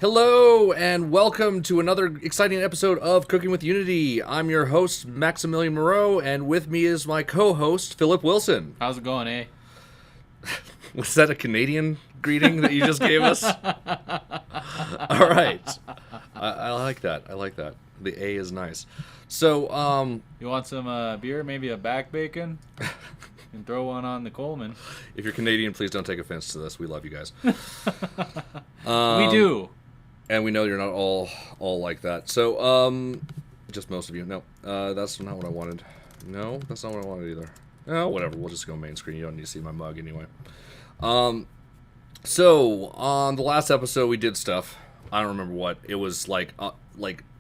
Hello and welcome to another exciting episode of Cooking with Unity. I'm your host, Maximilian Moreau, and with me is my co-host, Philip Wilson. How's it going, eh? Was that a Canadian greeting that you just gave us? All right. I like that. I like that. The A is nice. So, You want some beer? Maybe a back bacon? You can throw one on the Coleman. if you're Canadian, please don't take offense to this. We love you guys. We do. And we know you're not all like that. So, just most of you. No, that's not what I wanted. No, that's not what I wanted either. Oh, whatever. We'll just go main screen. You don't need to see my mug anyway. So on the last episode, we did stuff. I don't remember what. It was like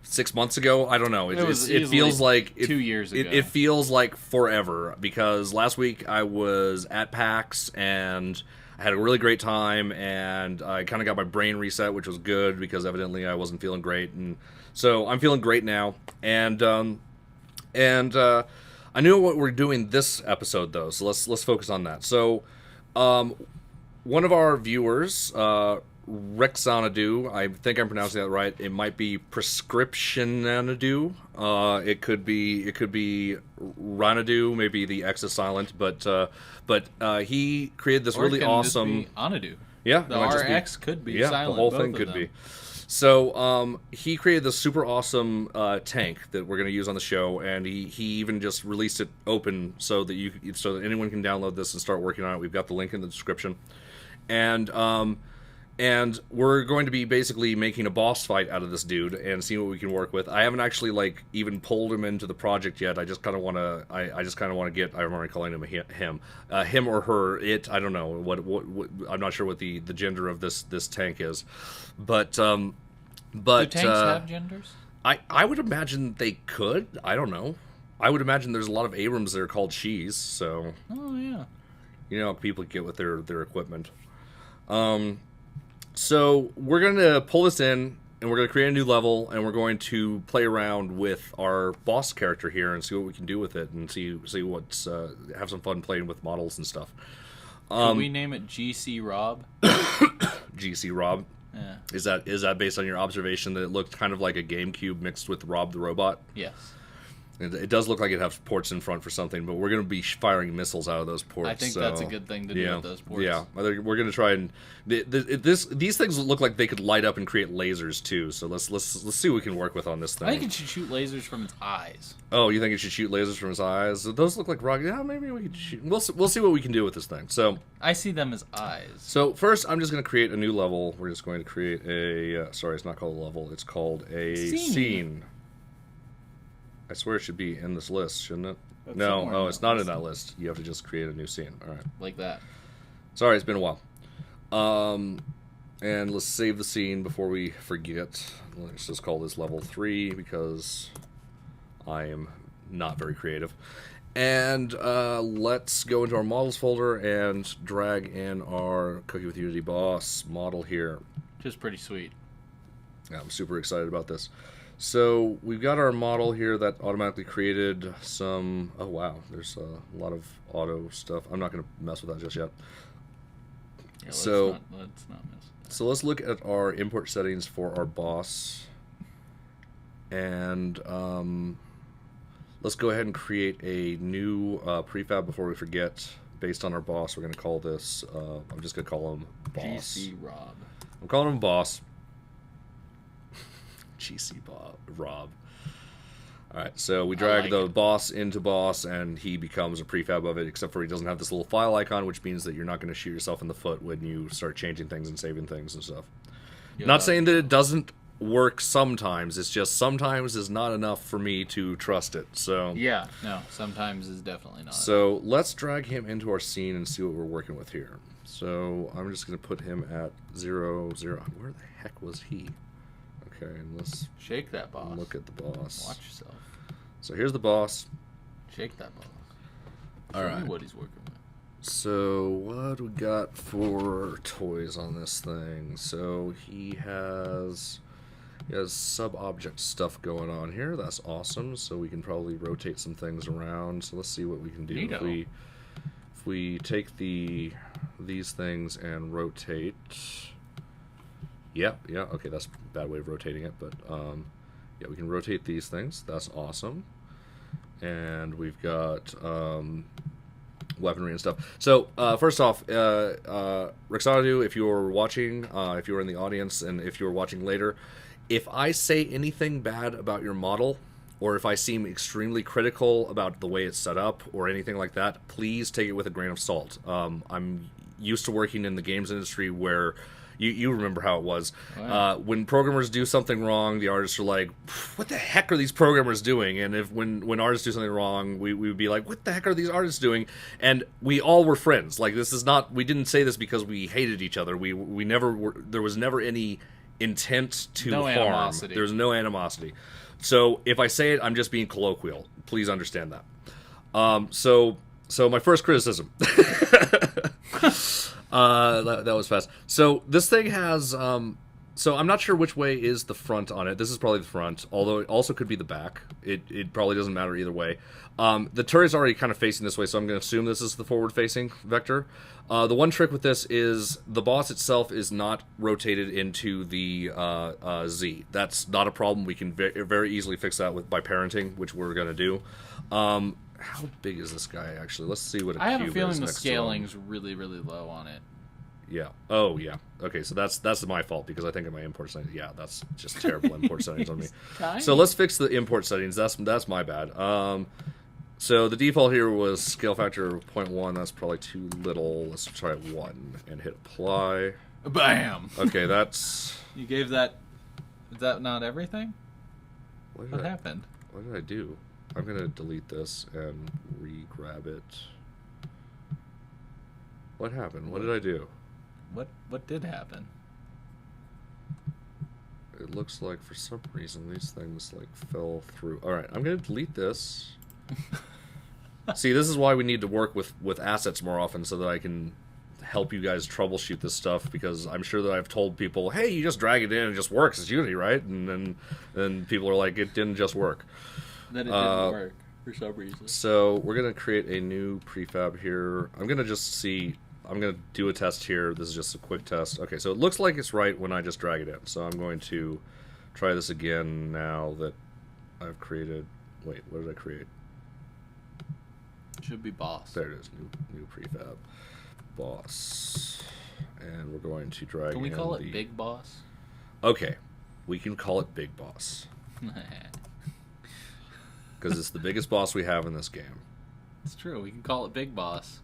6 months ago. I don't know. It feels like 2 years ago. It feels like forever because last week I was at PAX and I had a really great time, and I kind of got my brain reset, which was good because evidently I wasn't feeling great, and so I'm feeling great now. And I knew what we're doing this episode though, so let's focus on that. So, one of our viewers, Rxanadu, I think I'm pronouncing that right. It might be Prescriptionanadu. It could be Ranadu. Maybe the X is silent, but he created this really awesome. Just be Anadu. Yeah, the RX could be silent. The whole thing could be. So he created this super awesome tank that we're going to use on the show, and he even just released it open so that anyone can download this and start working on it. We've got the link in the description, and we're going to be basically making a boss fight out of this dude and see what we can work with. I haven't actually even pulled him into the project yet. I just kind of want to. I just kind of want to get. I'm already calling him him or her. It. I don't know what. I'm not sure what the gender of this tank is, but. Do tanks have genders? I would imagine they could. I don't know. I would imagine there's a lot of Abrams that are called she's. So. Oh yeah. You know how people get with their equipment. So we're going to pull this in, and we're going to create a new level, and we're going to play around with our boss character here and see what we can do with it, and see what's have some fun playing with models and stuff. Can we name it GC Rob? GC Rob. Yeah. Is that based on your observation that it looked kind of like a GameCube mixed with Rob the Robot? Yes. It does look like it has ports in front for something, but we're going to be firing missiles out of those ports. I think that's a good thing to do with those ports. Yeah, we're going to try and these things look like they could light up and create lasers too. So let's see what we can work with on this thing. I think it should shoot lasers from its eyes. Oh, you think it should shoot lasers from its eyes? Those look like rocket. Yeah, maybe we could shoot. We'll see what we can do with this thing. So I see them as eyes. So first, I'm just going to create a new level. We're just going to create a. Sorry, it's not called a level. It's called a scene. I swear it should be in this list, shouldn't it? That's no, it's not in that list. You have to just create a new scene. All right. Like that. Sorry, it's been a while. And let's save the scene before we forget. Let's just call this level 3 because I am not very creative. And let's go into our models folder and drag in our Cooking with Unity boss model here. Just pretty sweet. Yeah, I'm super excited about this. So we've got our model here that automatically created some. Oh wow, there's a lot of auto stuff. I'm not going to mess with that just yet. Yeah, let's not mess. So let's look at our import settings for our boss, and let's go ahead and create a new prefab before we forget. Based on our boss, we're going to call this. I'm just going to call him Boss. GC Rob. I'm calling him Boss. GC Rob. Alright, so we drag the boss into boss, and he becomes a prefab of it, except for he doesn't have this little file icon, which means that you're not going to shoot yourself in the foot when you start changing things and saving things and stuff. Yeah. Not saying that it doesn't work sometimes, it's just sometimes is not enough for me to trust it. So yeah, no, sometimes is definitely not. So let's drag him into our scene and see what we're working with here. So I'm just going to put him at 0, 0. Where the heck was he? Okay, and let's shake that boss. Look at the boss. Watch yourself. So here's the boss. Shake that boss. All right. Show me what he's working with. So what we got for toys on this thing? So he has sub-object stuff going on here. That's awesome. So we can probably rotate some things around. So let's see what we can do. Neato. If we take these things and rotate Yeah, yeah. Okay, that's a bad way of rotating it, but yeah, we can rotate these things. That's awesome. And we've got weaponry and stuff. So first off, Rxanadu, if you're watching, if you're in the audience, and if you're watching later, if I say anything bad about your model, or if I seem extremely critical about the way it's set up or anything like that, please take it with a grain of salt. I'm used to working in the games industry where you remember how it was. Wow. When programmers do something wrong, the artists are like, what the heck are these programmers doing? And if when artists do something wrong, we would be like, what the heck are these artists doing? And we all were friends. Like, this is not, we didn't say this because we hated each other. We never were, there was never any intent to No harm. animosity. There's no animosity. So if I say it, I'm just being colloquial. Please understand that. So my first criticism. That was fast. So this thing has, so I'm not sure which way is the front on it. This is probably the front, although it also could be the back. It probably doesn't matter either way. The turret's already kind of facing this way, so I'm going to assume this is the forward-facing vector. The one trick with this is the boss itself is not rotated into the Z. That's not a problem. We can very easily fix that by parenting, which we're going to do. How big is this guy, actually? Let's see what a I have a cube feeling is the next to him. scaling's really, really low on it. Yeah. Oh, yeah. Okay, so that's my fault, because I think in my import settings, yeah, that's just terrible import settings on me. Tiny. So let's fix the import settings. That's my bad. So the default here was scale factor 0.1. That's probably too little. Let's try 1 and hit apply. Bam! Okay, that's... You gave that... Is that not everything? What happened? What did I do? I'm going to delete this and re-grab it. What happened? What did I do? What did happen? It looks like for some reason these things like fell through. Alright, I'm going to delete this. See, this is why we need to work with assets more often, so that I can help you guys troubleshoot this stuff, because I'm sure that I've told people, hey, you just drag it in and it just works. It's Unity, right? And then people are like, it didn't just work. That it didn't work for some reason. So we're going to create a new prefab here. I'm going to just see... I'm going to do a test here. This is just a quick test. Okay, so it looks like it's right when I just drag it in. So I'm going to try this again now that I've created... Wait, what did I create? Should be boss. There it is. New prefab. Boss. And we're going to drag Can we in call it Big Boss? Okay, we can call it Big Boss. Because it's the biggest boss we have in this game. It's true. We can call it Big Boss.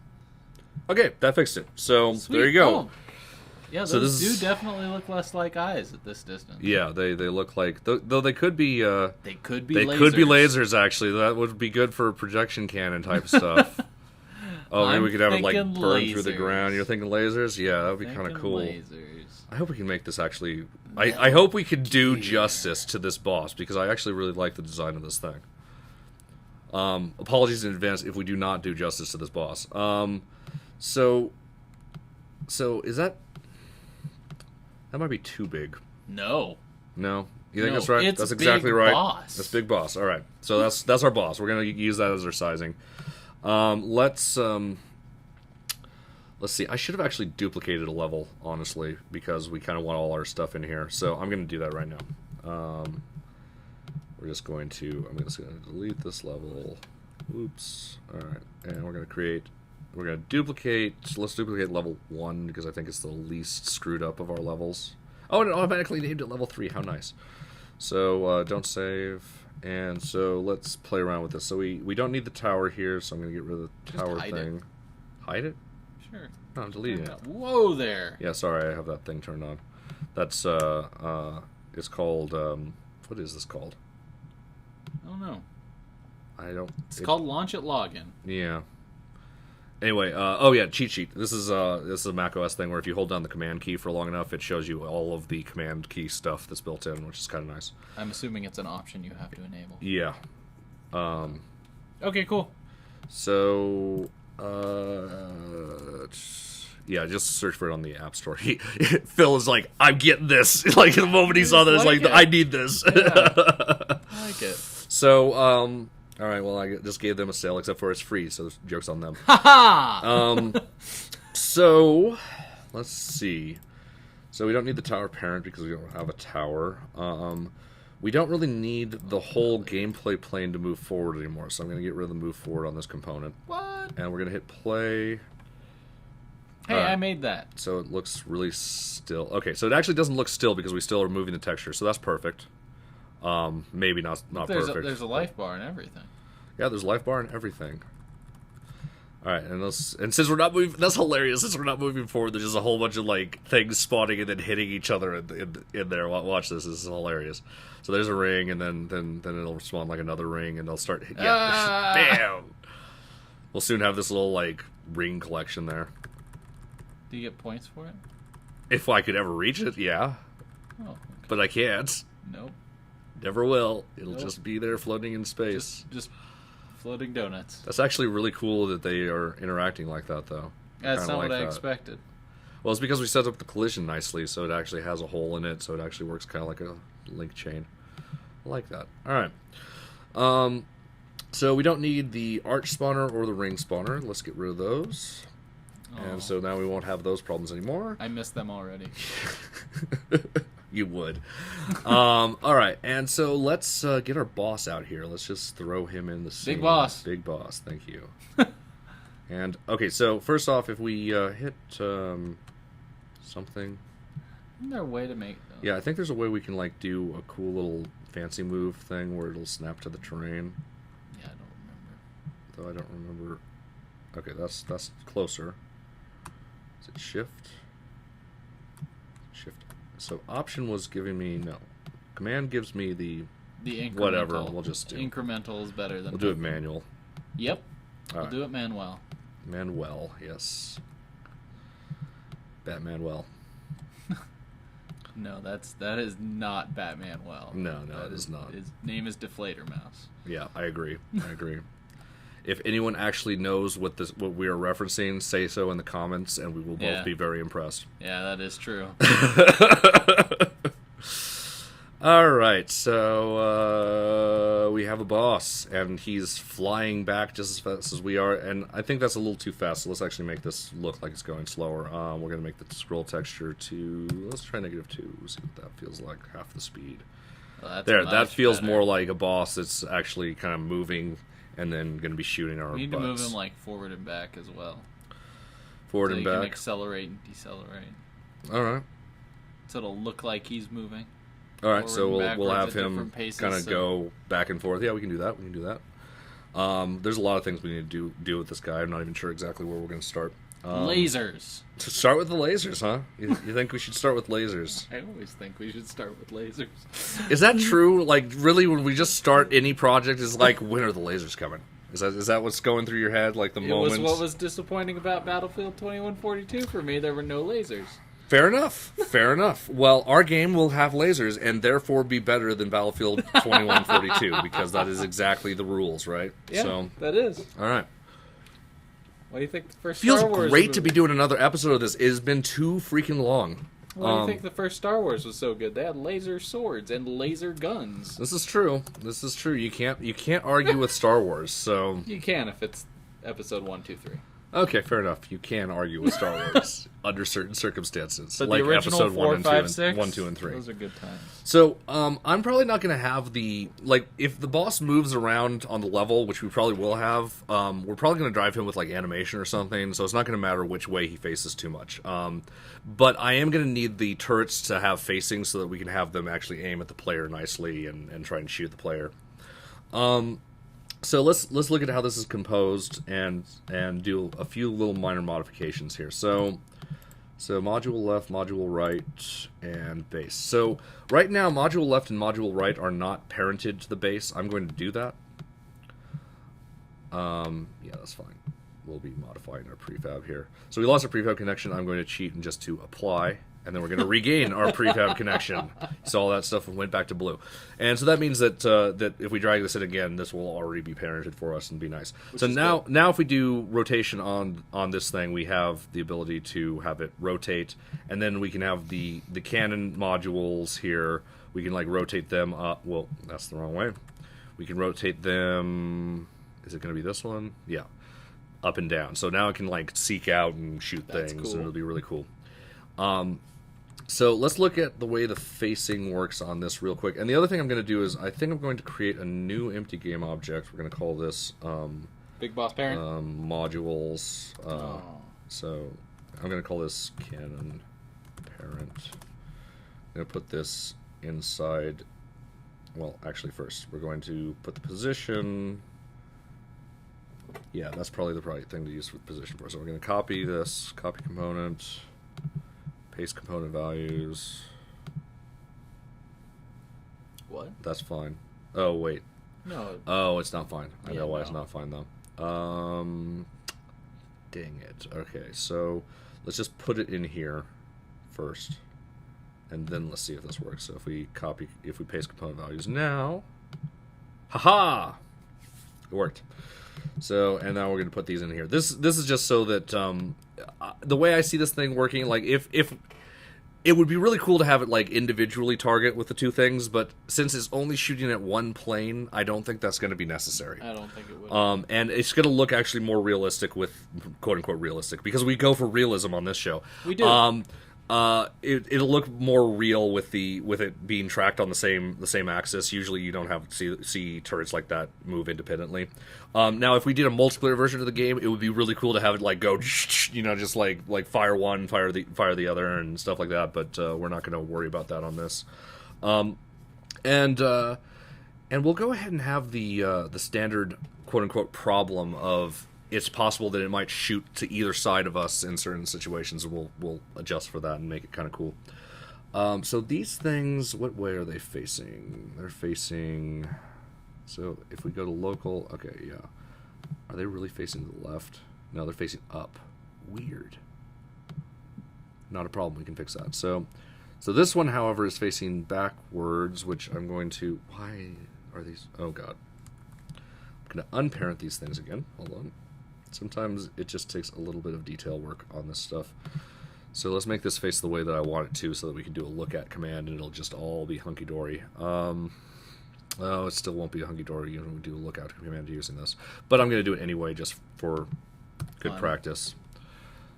Okay, that fixed it. So, Sweet. there you go. Oh. Yeah, those So this do is- definitely look less like eyes at this distance. Yeah, they look like... Though they could be... They could be They lasers. could be lasers, actually. That would be good for projection cannon type stuff. Oh, maybe I'm we could have it, like, thinking burn through the lasers. ground. You're thinking lasers? Yeah, that would be kind of Thinking cool. Lasers. I hope we can make this actually... I hope we can do justice to this boss, because I actually really like the design of this thing. Apologies in advance if we do not do justice to this boss. So is that... That might be too big. No. No? You think No, that's right? it's That's exactly Big right. Boss. That's Big Boss. All right. So that's our boss. We're going to use that as our sizing. Let's see. I should have actually duplicated a level, honestly, because we kind of want all our stuff in here. So I'm going to do that right now. I'm just going to delete this level. Oops. All right. And we're going to duplicate. Let's duplicate level 1, because I think it's the least screwed up of our levels. Oh, and it automatically named it level 3. How nice. So don't save. And so let's play around with this. So we don't need the tower here, so I'm going to get rid of the tower hide thing. it. Hide it? Sure. No, I'm deleting it. Whoa there. Yeah, sorry, I have that thing turned on. That's it's called what is this called? Oh no. I don't. It's called Launch It Login. Yeah. Anyway, oh yeah, cheat sheet. This is a Mac OS thing where if you hold down the command key for long enough, it shows you all of the command key stuff that's built in, which is kind of nice. I'm assuming it's an option you have to enable. Yeah. Okay, cool. So, yeah, just search for it on the App Store. Phil is like, I'm getting this. Like, the moment he saw that, it's like, it. I need this. Yeah. I like it. So, all right, well, I just gave them a sale, except for it's free, so joke's on them. Ha ha! So, let's see. So we don't need the tower parent because we don't have a tower. We don't really need the whole gameplay plane to move forward anymore, so I'm going to get rid of the move forward on this component. What? And we're going to hit play. Hey, I made that. So it looks really still. Okay, so it actually doesn't look still because we still are moving the texture, so that's perfect. Maybe not perfect. There's a life bar and everything. Yeah, there's life bar and everything. All right, and since we're not moving, that's hilarious. Since we're not moving forward, there's just a whole bunch of like things spawning and then hitting each other in there. Watch this. This is hilarious. So there's a ring, and then it'll spawn like another ring, and they'll start. Yeah, bam. We'll soon have this little like ring collection there. Do you get points for it? If I could ever reach it, yeah. Oh, okay. But I can't. Nope. Never will. It'll just be there floating in space. Just floating donuts. That's actually really cool that they are interacting like that, though. That's not what I expected. Well, it's because we set up the collision nicely, so it actually has a hole in it, so it actually works kind of like a link chain. I like that. All right. So we don't need the arch spawner or the ring spawner. Let's get rid of those. And so now we won't have those problems anymore. I missed them already. You would. All right, and so let's get our boss out here. Let's just throw him in the scene. Big boss. Big boss, thank you. And, okay, so first off, if we hit something... Isn't there a way to make those? Yeah, I think there's a way we can, like, do a cool little fancy move thing where it'll snap to the terrain. Yeah, I don't remember. Though I don't remember... Okay, that's closer. Is it shift? Shift. So option was giving me... No. Command gives me the incremental. Whatever, we'll just do. Incremental is better than... We'll do it manual. Yep. All We'll do it manual. Manuel, yes. Batmanuel. No, that is not Batmanuel. No, it is not. His name is Deflator Mouse. Yeah, I agree. If anyone actually knows what we are referencing, say so in the comments, and we will both be very impressed. Yeah, that is true. All right, so we have a boss, and he's flying back just as fast as we are, and I think that's a little too fast, so let's actually make this look like it's going slower. We're going to make the scroll texture to, let's try -2, see what that feels like, half the speed. Well, that feels more like a boss that's actually kind of moving and then going to be shooting our We need butts. to move him like forward and back as well. Forward and So you back? can accelerate and decelerate. All right. So it'll look like he's moving. All right, so we'll have him different paces, kind of go back and forth. Yeah, we can do that. There's a lot of things we need to do with this guy. I'm not even sure exactly where we're going to start. Lasers. To start with the lasers, huh? You think we should start with lasers? I always think we should start with lasers. Is that true? Like, really, when we just start any project, is like, when are the lasers coming? Is that what's going through your head? Like the moment? It was what was disappointing about Battlefield 2142 for me. There were no lasers. Fair enough. Well, our game will have lasers and therefore be better than Battlefield 2142 because that is exactly the rules, right? Yeah, so, that is. All right. What do you think the first Feels Star Wars great movie? to be doing another episode of this. It has been too freaking long. Why do you think the first Star Wars was so good? They had laser swords and laser guns. This is true. You can't argue with Star Wars. So You can if it's episode 1, 2, 3. okay, fair enough. You can argue with Star Wars under certain circumstances, But like the original episode 4, 1 and 2 5, and 6, 1, 2, and 3. Those are good times. So, I'm probably not going to have if the boss moves around on the level, which we probably will have, we're probably going to drive him with, like, animation or something, so it's not going to matter which way he faces too much. But I am going to need the turrets to have facing so that we can have them actually aim at the player nicely and try and shoot the player. So let's look at how this is composed and do a few little minor modifications here. So module left, module right, and base. So right now, module left and module right are not parented to the base. I'm going to do that. Yeah, that's fine. We'll be modifying our prefab here. So we lost our prefab connection. I'm going to cheat and just to apply, and then we're going to regain our prefab connection. So all that stuff went back to blue. And so that means that that if we drag this in again, this will already be parented for us and be nice. So now if we do rotation on this thing, we have the ability to have it rotate, and then we can have the cannon modules here. We can like rotate them up. Well, that's the wrong way. We can rotate them. Is it going to be this one? Yeah. Up and down. So now it can like seek out and shoot things, cool. and it'll be really cool. So let's look at the way the facing works on this real quick. And the other thing I'm going to do is I think I'm going to create a new empty game object. We're going to call this Big Boss Parent. Modules. So I'm going to call this canon parent. I'm going to put this inside. Well, actually, first we're going to put the position. Yeah, that's probably the right thing to use for the position for. So we're going to copy this, copy component, paste component values. What? That's fine. Oh, wait. No. Oh, it's not fine. I Yeah, know why no. it's not fine, though. Dang it. Okay, so let's just put it in here first. And then let's see if this works. So if we paste component values now, haha, it worked. So, and now we're going to put these in here. This is just so that the way I see this thing working, like if it would be really cool to have it like individually target with the two things, but since it's only shooting at one plane, I don't think that's going to be necessary. I don't think it would. And it's going to look actually more realistic with quote unquote realistic because we go for realism on this show. We do. It'll look more real with it being tracked on the same axis. Usually, you don't have see turrets like that move independently. Now, if we did a multiplayer version of the game, it would be really cool to have it like go, just like fire one, fire the other, and stuff like that. But we're not going to worry about that on this. And we'll go ahead and have the standard quote unquote problem of. It's possible that it might shoot to either side of us in certain situations, and we'll adjust for that and make it kind of cool. So these things, what way are they facing? They're facing... So if we go to local... Okay, yeah. Are they really facing to the left? No, they're facing up. Weird. Not a problem. We can fix that. So this one, however, is facing backwards, which I'm going to... Why are these... Oh, God. I'm going to unparent these things again. Hold on. Sometimes it just takes a little bit of detail work on this stuff. So let's make this face the way that I want it to so that we can do a look at command and it'll just all be hunky-dory. Oh, it still won't be a hunky-dory when we do a lookout command using this. But I'm going to do it anyway just for good practice.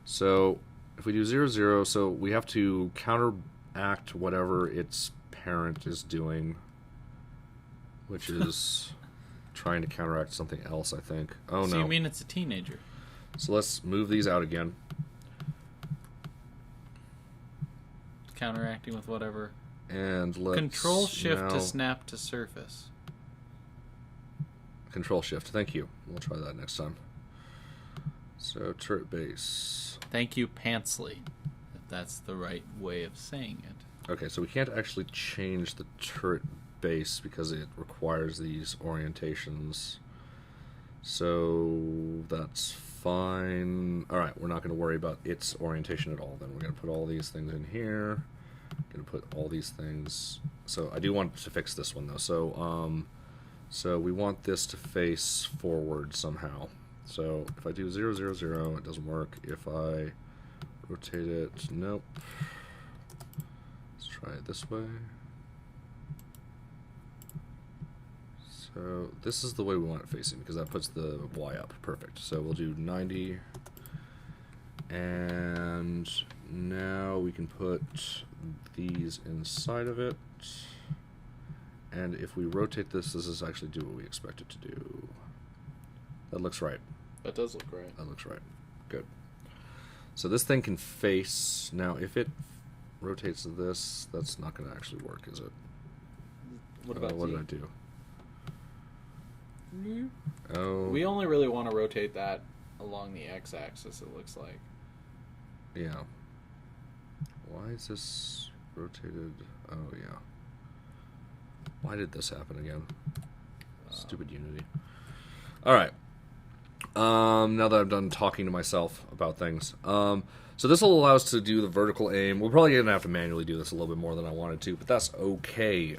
So if we do 0, 0, so we have to counteract whatever its parent is doing, which is... trying to counteract something else, I think. Oh, no. So you mean it's a teenager? So let's move these out again. Counteracting with whatever. And let's... Control-Shift to snap to surface. Control-Shift, thank you. We'll try that next time. So, turret base. Thank you, Pantsley, if that's the right way of saying it. Okay, so we can't actually change the turret base because it requires these orientations. So that's fine. Alright, we're not going to worry about its orientation at all then. We're going to put all these things in here. Going to put all these things. So I do want to fix this one though. So we want this to face forward somehow. So if I do 0, 0, 0, it doesn't work. If I rotate it, nope. Let's try it this way. So this is the way we want it facing because that puts the Y up. Perfect. So we'll do 90. And now we can put these inside of it. And if we rotate this, this is actually do what we expect it to do. That looks right. That does look right. That looks right. Good. So this thing can face. Now if it rotates this, that's not going to actually work, is it? What about what did I do? Oh. We only really want to rotate that along the x-axis, it looks like. Yeah. Why is this rotated? Oh, yeah. Why did this happen again? Stupid Unity. Alright. Now that I'm done talking to myself about things. So this will allow us to do the vertical aim. We're probably going to have to manually do this a little bit more than I wanted to, but that's okay,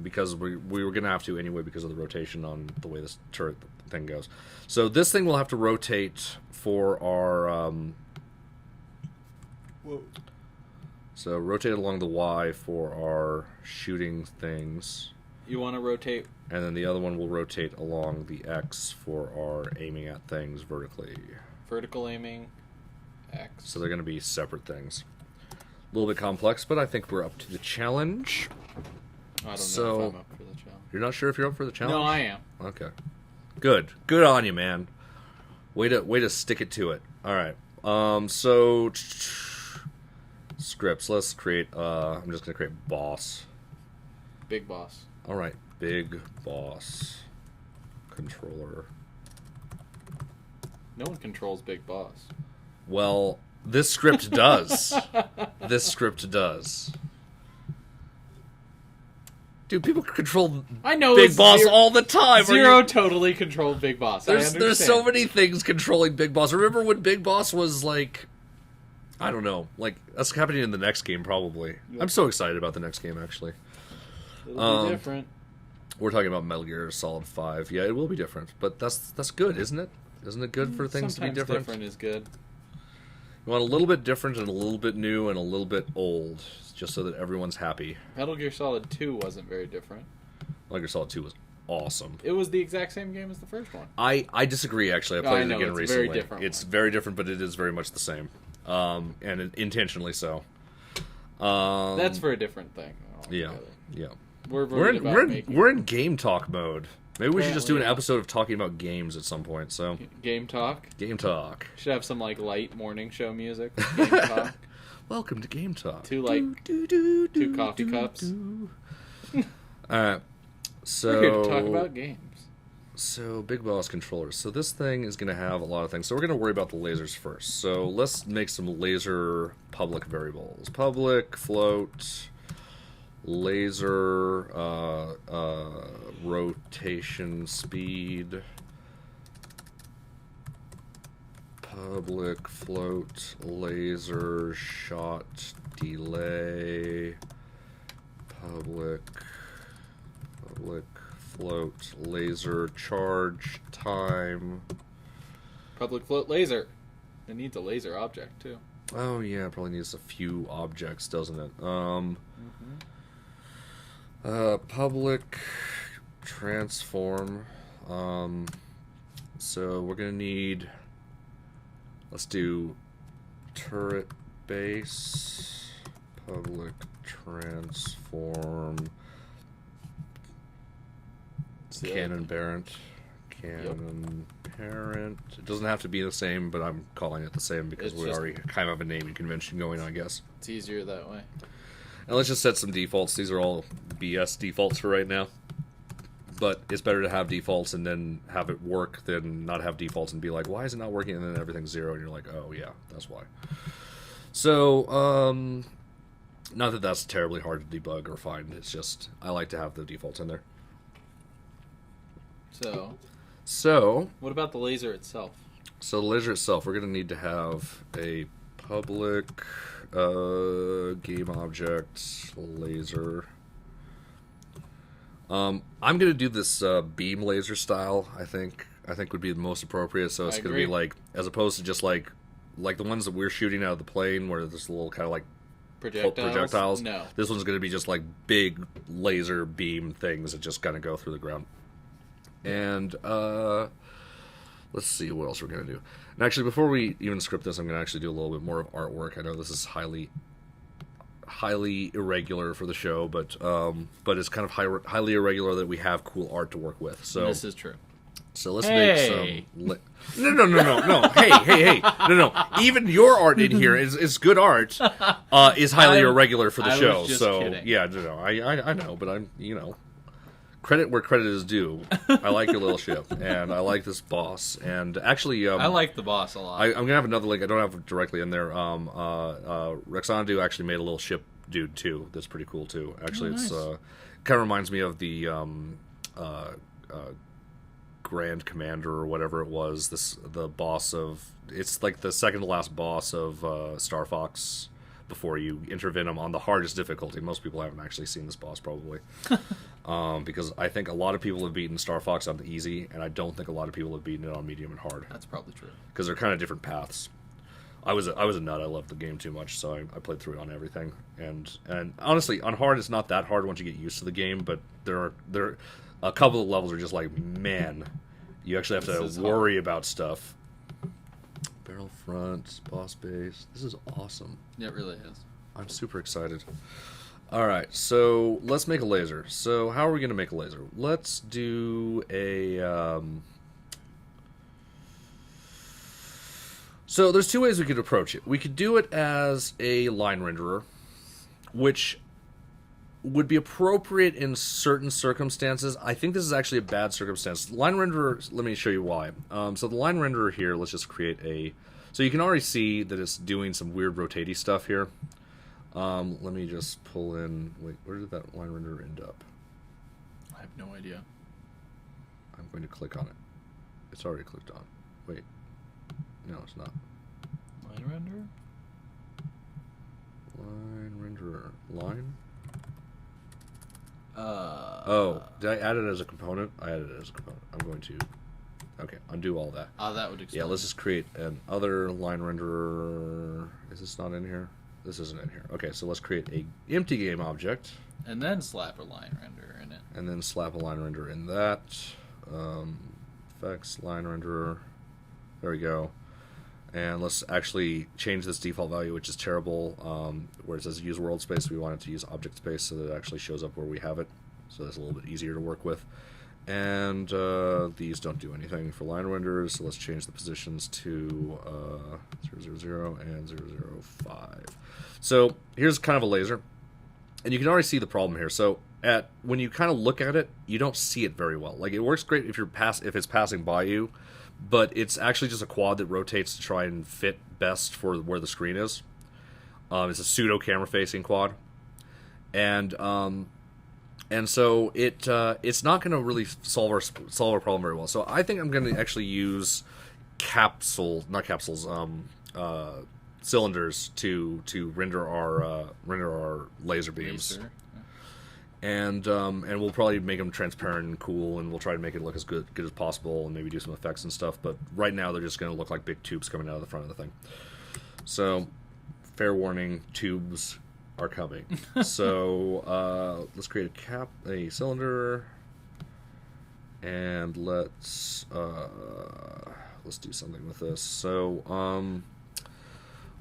because we were going to have to anyway because of the rotation on the way this turret thing goes. So this thing will have to rotate for our... Whoa. So rotate along the Y for our shooting things. You want to rotate... And then the other one will rotate along the X for our aiming at things vertically. Vertical aiming... X. So they're going to be separate things. little bit complex, but I think we're up to the challenge. I don't So- know if I'm up for the challenge. You're not sure if you're up for the challenge? No, I am. Okay. Good on you, man. Way to stick it to it. All right. So scripts. Let's create. I'm just gonna create boss. Big boss. All right. Big boss. Controller. No one controls Big Boss. Well, this script does. This script does. Dude, people control I know Big it's Boss all the time. Zero totally controlled Big Boss. There's so many things controlling Big Boss. Remember when Big Boss was like, I don't know, like that's happening in the next game probably. Yep. I'm so excited about the next game actually. It'll be different. We're talking about Metal Gear Solid 5. Yeah, it will be different, but that's good, isn't it? Isn't it good for things Sometimes to be different? different is good. You want a little bit different and a little bit new and a little bit old, just so that everyone's happy. Metal Gear Solid 2 wasn't very different. Metal Gear Solid 2 was awesome. It was the exact same game as the first one. I disagree, actually. I No, played I know, it again it's a recently. very different It's one. very different, but it is very much the same. And intentionally so. That's for a different thing. Yeah, altogether. yeah. We're We're in game talk mode. Maybe we should just do an Apparently, yeah. episode of talking about games at some point. So Game Talk. game talk. Should have some like light morning show music. Game Talk. Welcome to game talk. Two two coffee cups. All right. So We're here to talk about games. So, Big Boss controllers. So this thing is going to have a lot of things. So we're going to worry about the lasers first. So let's make some laser public variables. Public, float, laser, rotation speed, public, float, laser, shot, delay, public, float, laser, charge, time. Public float laser. It needs a laser object too. Oh yeah, it probably needs a few objects, doesn't it? Public transform. So we're gonna need. Let's do turret base. Public transform. Cannon parent. Cannon parent. It doesn't have to be the same, but I'm calling it the same because It's we just- already kind of have a naming convention going on, I guess. It's easier that way. And let's just set some defaults. These are all BS defaults for right now. But it's better to have defaults and then have it work than not have defaults and be like, why is it not working? And then everything's zero and you're like, oh yeah, that's why. So, not that that's terribly hard to debug or find. It's just, I like to have the defaults in there. So, What about the laser itself? So the laser itself, we're going to need to have a public game object laser. I'm going to do this beam laser style. I think would be the most appropriate. So it's going to be like, as opposed to just like the ones that we're shooting out of the plane, where there's a little kind of like projectiles. No. This one's going to be just like big laser beam things that just kind of go through the ground. And let's see what else we're going to do. And actually, before we even script this, I'm going to actually do a little bit more of artwork. I know this is highly irregular for the show, but it's kind of highly irregular that we have cool art to work with. So This is true. So let's make some. No. Hey. No. Even your art in here is good art. Is highly irregular for the I show. was just So kidding. yeah, no. I know, but I'm credit where credit is due. I like your little ship, and I like this boss. And actually, I like the boss a lot. I'm gonna have another link. I don't have it directly in there. Rxanadu actually made a little ship dude too. That's pretty cool too. Actually, nice. it's kind of reminds me of the Grand Commander or whatever it was. The boss of, it's like the second to last boss of Star Fox before you enter Venom on the hardest difficulty. Most people haven't actually seen this boss probably. Because I think a lot of people have beaten Star Fox on the easy, and I don't think a lot of people have beaten it on medium and hard. That's probably true. Because they're kind of different paths. I was a nut. I loved the game too much, so I played through it on everything. And honestly, on hard, it's not that hard once you get used to the game. But there are a couple of levels are just like, man, you actually have to worry about stuff. Barrel front, boss base. This is awesome. Yeah, it really is. I'm super excited. All right, so let's make a laser. So how are we going to make a laser? Let's do a... So there's two ways we could approach it. We could do it as a line renderer, which would be appropriate in certain circumstances. I think this is actually a bad circumstance. Line renderer, let me show you why. So the line renderer here, let's just create a... So you can already see that it's doing some weird rotatey stuff here. Let me just pull in... Wait, where did that line renderer end up? I have no idea. I'm going to click on it. It's already clicked on. Wait. No, it's not. Line renderer? Line renderer. Line? Uh... Oh, did I add it as a component? I added it as a component. I'm going to... Okay, undo all that. Oh, that would explain. Yeah, let's just create another line renderer. Is this not in here? This isn't in here. Okay, so let's create a empty game object. And then slap a line renderer in it. And then slap a line renderer in that. Effects, line renderer. There we go. And let's actually change this default value, which is terrible, where it says use world space. We want it to use object space so that it actually shows up where we have it. So that's a little bit easier to work with. And these don't do anything for line renderers, so let's change the positions to 000 and 005. So here's kind of a laser. And you can already see the problem here. So when you kind of look at it, you don't see it very well. Like, it works great if if it's passing by you, but it's actually just a quad that rotates to try and fit best for where the screen is. It's a pseudo camera facing quad, and so it's not going to really solve our problem very well. So I think I'm going to actually use cylinders to render our laser beams. And we'll probably make them transparent and cool, and we'll try to make it look as good as possible, and maybe do some effects and stuff. But right now, they're just going to look like big tubes coming out of the front of the thing. So, fair warning, tubes are coming. So let's create a cylinder, and let's do something with this. So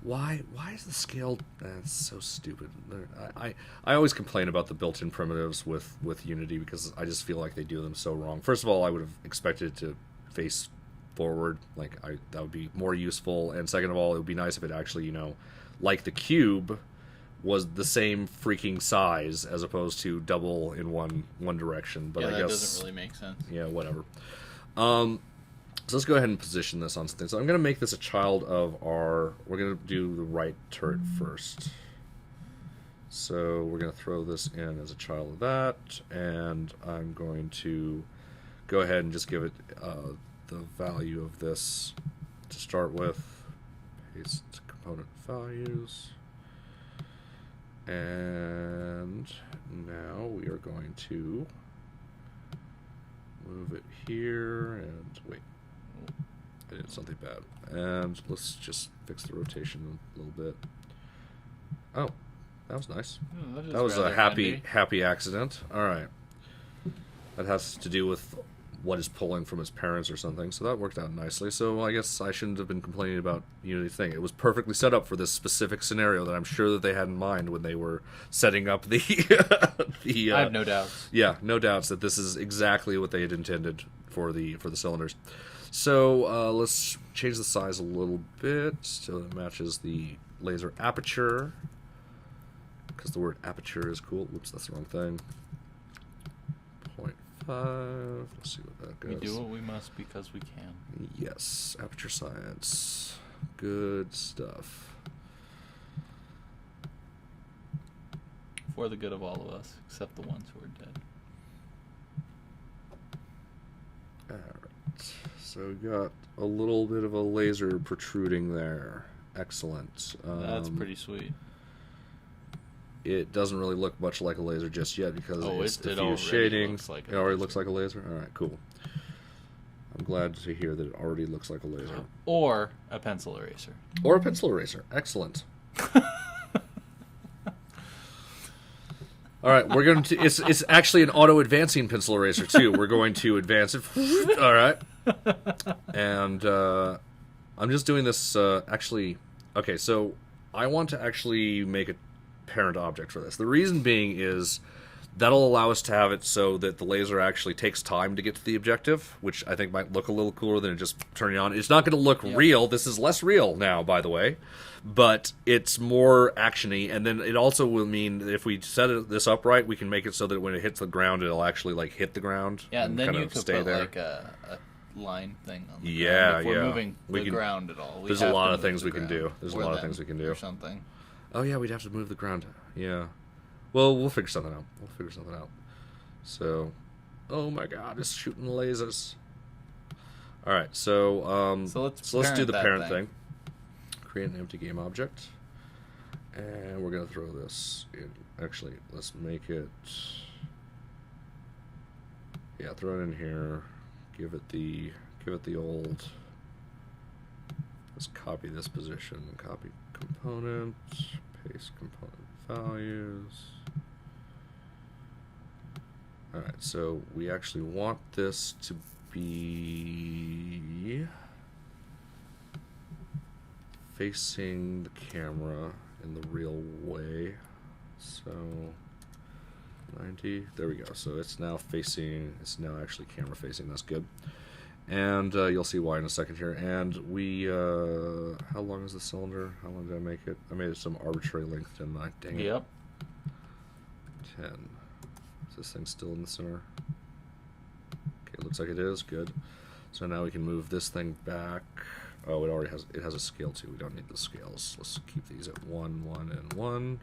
why is the scale? That's so stupid. I always complain about the built-in primitives with Unity because I just feel like they do them so wrong. First of all, I would have expected it to face forward, that would be more useful. And second of all, it would be nice if it actually, like the cube, was the same freaking size as opposed to double in one direction. But yeah, I that guess doesn't really make sense. Yeah, whatever. So let's go ahead and position this on something. So I'm going to make this a child of our... We're going to do the right turret first. So we're going to throw this in as a child of that, and I'm going to go ahead and just give it the value of this to start with. Paste component values. And now we are going to move it here, and wait, I did something bad. And let's just fix the rotation a little bit. Oh, that was nice. Oh, that was a happy accident. All right. That has to do with what is pulling from his parents or something, so that worked out nicely. So I guess I shouldn't have been complaining about Unity thing. It was perfectly set up for this specific scenario that I'm sure that they had in mind when they were setting up the I have no doubts. Yeah, no doubts that this is exactly what they had intended for the cylinders. So let's change the size a little bit so it matches the laser aperture, because the word aperture is cool. Oops, that's the wrong thing. 0.5. Let's see what that goes. We do what we must because we can. Yes, aperture science. Good stuff. For the good of all of us, except the ones who are dead. Alright. So we got a little bit of a laser protruding there. Excellent. That's pretty sweet. It doesn't really look much like a laser just yet because it's diffuse shading. It already looks like a laser? Alright, cool. I'm glad to hear that it already looks like a laser. Or a pencil eraser. Or a pencil eraser. Excellent. Alright, we're going to... It's actually an auto-advancing pencil eraser, too. We're going to advance it. Alright. And I'm just doing this... actually... Okay, so I want to actually make parent object for this. The reason being is that'll allow us to have it so that the laser actually takes time to get to the objective, which I think might look a little cooler than it just turning on. It's not going to look real. This is less real now, by the way, but it's more actiony. And then it also will mean that if we set this up right, we can make it so that when it hits the ground, it'll actually like hit the ground. Yeah, and then kind you of could stay put there. like a line thing on the Yeah, ground. If we're yeah. moving We the can- ground at all. There's a lot of things we can do. There's a lot of things we can do. Or something. Oh yeah, we'd have to move the ground. Yeah. Well, we'll figure something out. So, oh my God, it's shooting lasers. All right, so let's do the parent thing. Create an empty game object, and we're gonna throw this in. Actually, let's make it. Yeah, throw it in here. Give it the old. Let's copy this position. Copy component. Paste component values. Alright, so we actually want this to be facing the camera in the real way. So 90, there we go. So it's now actually camera facing. That's good. And you'll see why in a second here. And we, how long is the cylinder? How long did I make it? I made it some arbitrary length, didn't I? Dang it. Yep. 10. Is this thing still in the center? Okay, it looks like it is. Good. So now we can move this thing back. Oh, it has a scale too. We don't need the scales. Let's keep these at 1, 1, and 1.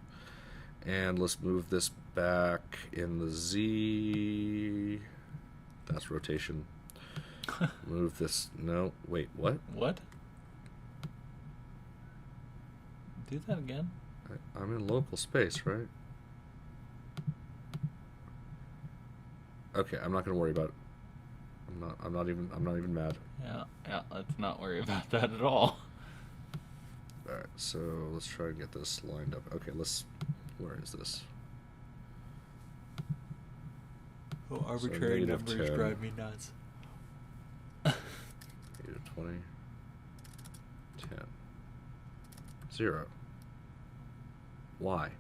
And let's move this back in the Z. That's rotation. Move this. No, wait, what? What? Do that again. I'm in local space, right? Okay, I'm not gonna worry about it. I'm not even mad. Yeah, let's not worry about that at all. Alright, so let's try and get this lined up. Okay, where is this? Oh, arbitrary numbers 10. drive me nuts. 20, 10, 0. Why?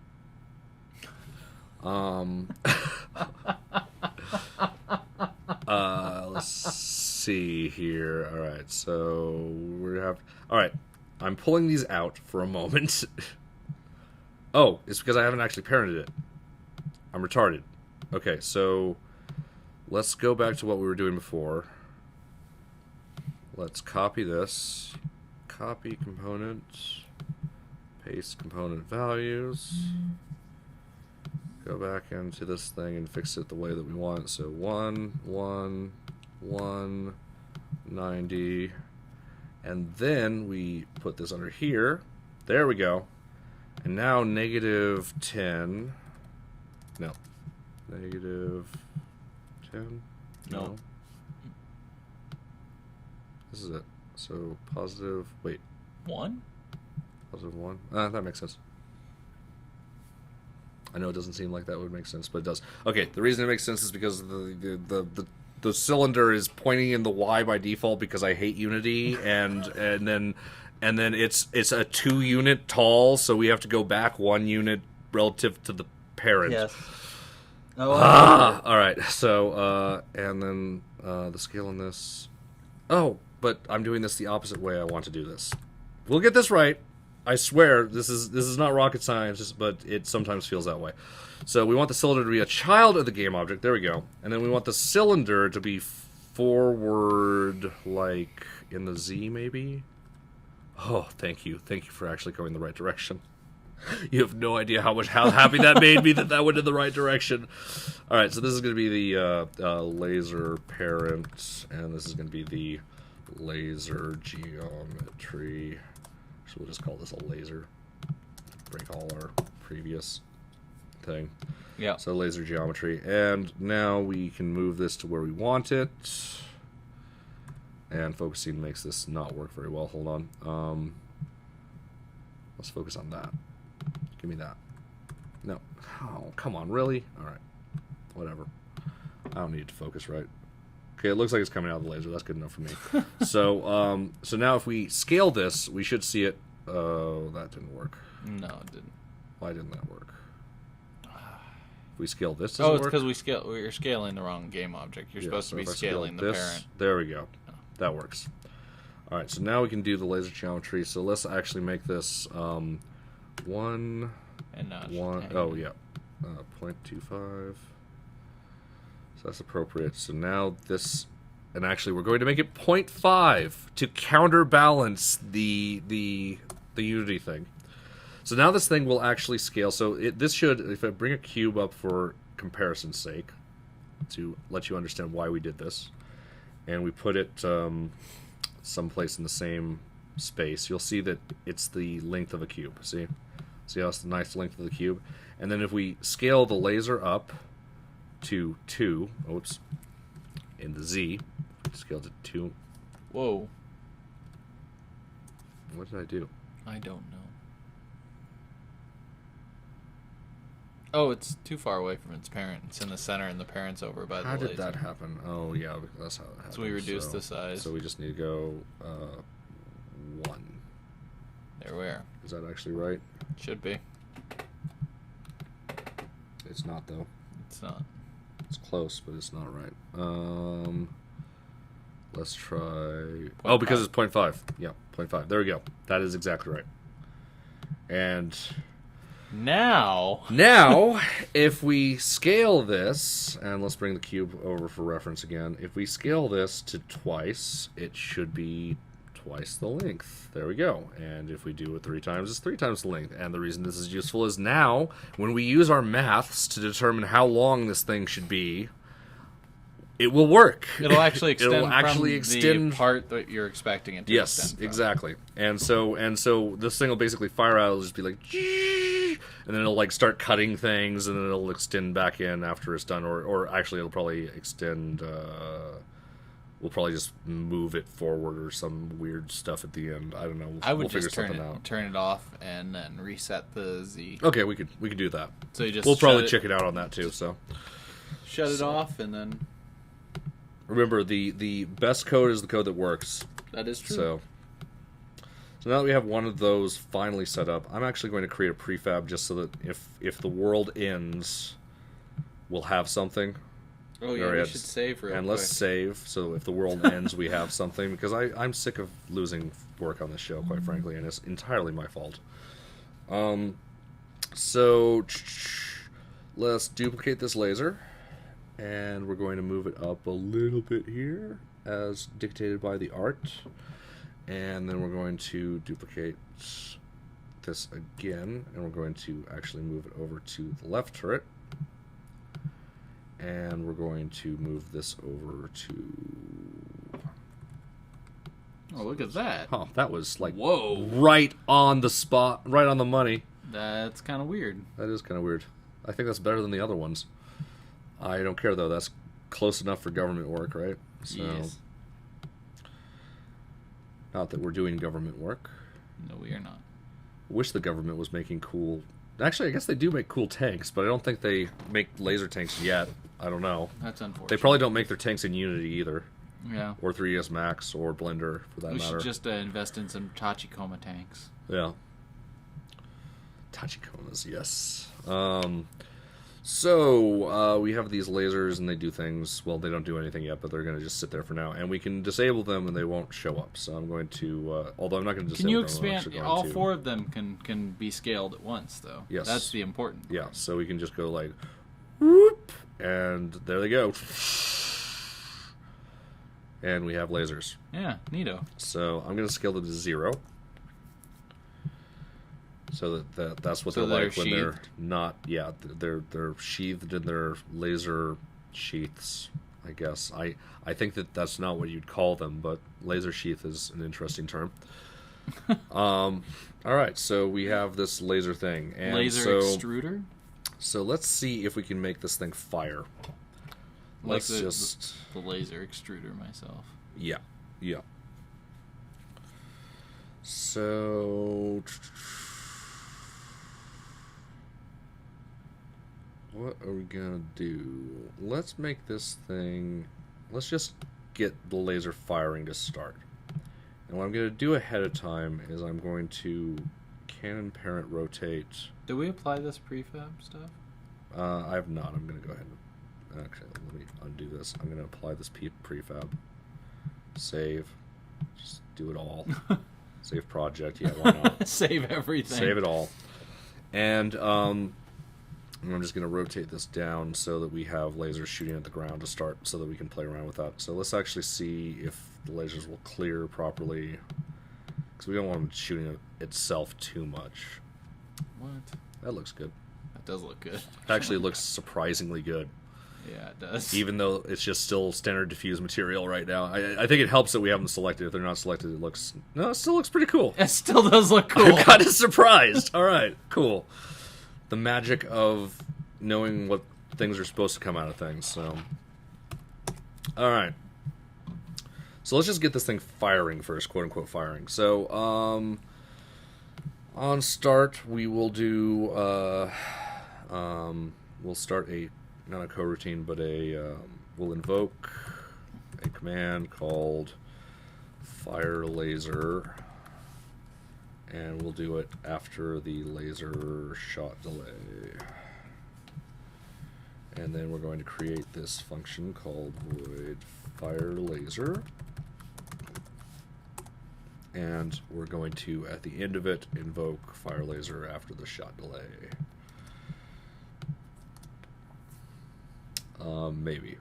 Let's see here. All right, so we have. All right, I'm pulling these out for a moment. Oh, it's because I haven't actually parented it. I'm retarded. Okay, so let's go back to what we were doing before. Let's copy this. Copy component. Paste component values. Go back into this thing and fix it the way that we want. So 1, 1, 1, 90. And then we put this under here. There we go. And now negative 10. No. Negative 10? No. This is it. So positive, wait. 1? Positive 1. That makes sense. I know it doesn't seem like that would make sense, but it does. Okay, the reason it makes sense is because the cylinder is pointing in the Y by default because I hate Unity, and then it's a 2 unit tall, so we have to go back 1 unit relative to the parent. Yes. All right. So and then the scale on this. Oh, but I'm doing this the opposite way I want to do this. We'll get this right. I swear, this is not rocket science, but it sometimes feels that way. So we want the cylinder to be a child of the game object. There we go. And then we want the cylinder to be forward, like in the Z, maybe? Oh, thank you. Thank you for actually going the right direction. You have no idea how happy that made me that went in the right direction. All right, so this is going to be the laser parent, and this is going to be the laser geometry. So we'll just call this a laser. Break all our previous thing. Yeah. So laser geometry. And now we can move this to where we want it. And focusing makes this not work very well. Hold on. Let's focus on that. Give me that. No. Oh, come on, really? All right. Whatever. I don't need to focus right. Okay, it looks like it's coming out of the laser. That's good enough for me. So now if we scale this, we should see it. Oh, that didn't work. No, it didn't. Why didn't that work? If we scale this, Oh, it's because we're scaling the wrong game object. You're supposed to be if I scaling scale the parent. There we go. That works. All right, so now we can do the laser geometry. So let's actually make this 1, And not 1. Oh yeah, 0.25. So that's appropriate. So now this, and actually we're going to make it 0.5 to counterbalance the Unity thing. So now this thing will actually scale. So this should, if I bring a cube up for comparison's sake, to let you understand why we did this, and we put it someplace in the same space, you'll see that it's the length of a cube. See how it's the nice length of the cube? And then if we scale the laser up to 2, oops, in the Z, scale to 2. Whoa. What did I do? I don't know. Oh, it's too far away from its parent. It's in the center, and the parent's over by the laser. How did that happen? Oh, yeah, that's how it happened. So we reduced the size. So we just need to go 1. There we are. Is that actually right? Should be. It's not, though. It's not. It's close, but it's not right. Let's try... Oh, because it's 0.5. Yeah, 0.5. There we go. That is exactly right. And... Now, if we scale this, and let's bring the cube over for reference again. If we scale this to twice, it should be twice the length. There we go. And if we do it 3 times, it's 3 times the length. And the reason this is useful is now, when we use our maths to determine how long this thing should be, it will work. it'll actually extend extend the part that you're expecting it to Yes, extend from. exactly. And so this thing will basically fire out. It'll just be like, and then it'll like start cutting things, and then it'll extend back in after it's done, or actually it'll probably extend. We'll probably just move it forward or some weird stuff at the end. I don't know. I would we'll just figure something out. turn it off and then reset the Z. Okay, we could do that. So you just we'll probably check it out on that too. So shut it off and then. Remember, the best code is the code that works. That is true. So now that we have one of those finally set up, I'm actually going to create a prefab just so that if the world ends, we'll have something. Oh yeah, we should save real quick. And let's save, so if the world ends, we have something. Because I'm sick of losing work on this show, quite frankly, and it's entirely my fault. So let's duplicate this laser. And we're going to move it up a little bit here, as dictated by the art. And then we're going to duplicate this again, and we're going to actually move it over to the left turret. And we're going to move this over to... Oh, look at that. Oh, that was like whoa, right on the spot, right on the money. That's kind of weird. That is kind of weird. I think that's better than the other ones. I don't care, though. That's close enough for government work, right? So, yes. Not that we're doing government work. No, we are not. Wish the government was making cool... Actually, I guess they do make cool tanks, but I don't think they make laser tanks yet. I don't know. That's unfortunate. They probably don't make their tanks in Unity either. Yeah. Or 3ds Max, or Blender, for that matter. We should just invest in some Tachikoma tanks. Yeah. Tachikomas, yes. So, we have these lasers, and they do things. Well, they don't do anything yet, but they're going to just sit there for now. And we can disable them, and they won't show up. So I'm going to... although I'm not going to disable them. Can you expand... All 4 of them can be scaled at once, though. Yes. That's the important part. Yeah, so we can just go like... Whoop! And there they go. And we have lasers. Yeah, neato. So I'm going to scale them to 0. So that's what so they're like when sheathed. they're not. Yeah, they're sheathed in their laser sheaths. I guess I think that's not what you'd call them, but laser sheath is an interesting term. All right, so we have this laser thing, and laser extruder. So let's see if we can make this thing fire. Like the laser extruder myself. Yeah. So what are we gonna do? Let's make this thing... Let's just get the laser firing to start. And what I'm gonna do ahead of time is I'm going to Cannon parent rotate. Do we apply this prefab stuff? I have not. I'm going to go ahead and... Actually, let me undo this. I'm going to apply this prefab. Save. Just do it all. Save project. Yeah, why not? Save everything. Save it all. And I'm just going to rotate this down so that we have lasers shooting at the ground to start so that we can play around with that. So let's actually see if the lasers will clear properly. Because we don't want them shooting at itself too much. What? That looks good. That does look good. It actually looks surprisingly good. Yeah, it does. Even though it's just still standard diffuse material right now. I think it helps that we have them selected. If they're not selected, it still looks pretty cool. It still does look cool. I'm kind of surprised. All right, cool. The magic of knowing what things are supposed to come out of things. So, all right. So let's just get this thing firing first, quote unquote firing. So, on start, we will do. We'll start not a coroutine, but we'll invoke a command called fire laser, and we'll do it after the laser shot delay. And then we're going to create this function called void fire laser, and we're going to, at the end of it, invoke fire laser after the shot delay. Maybe.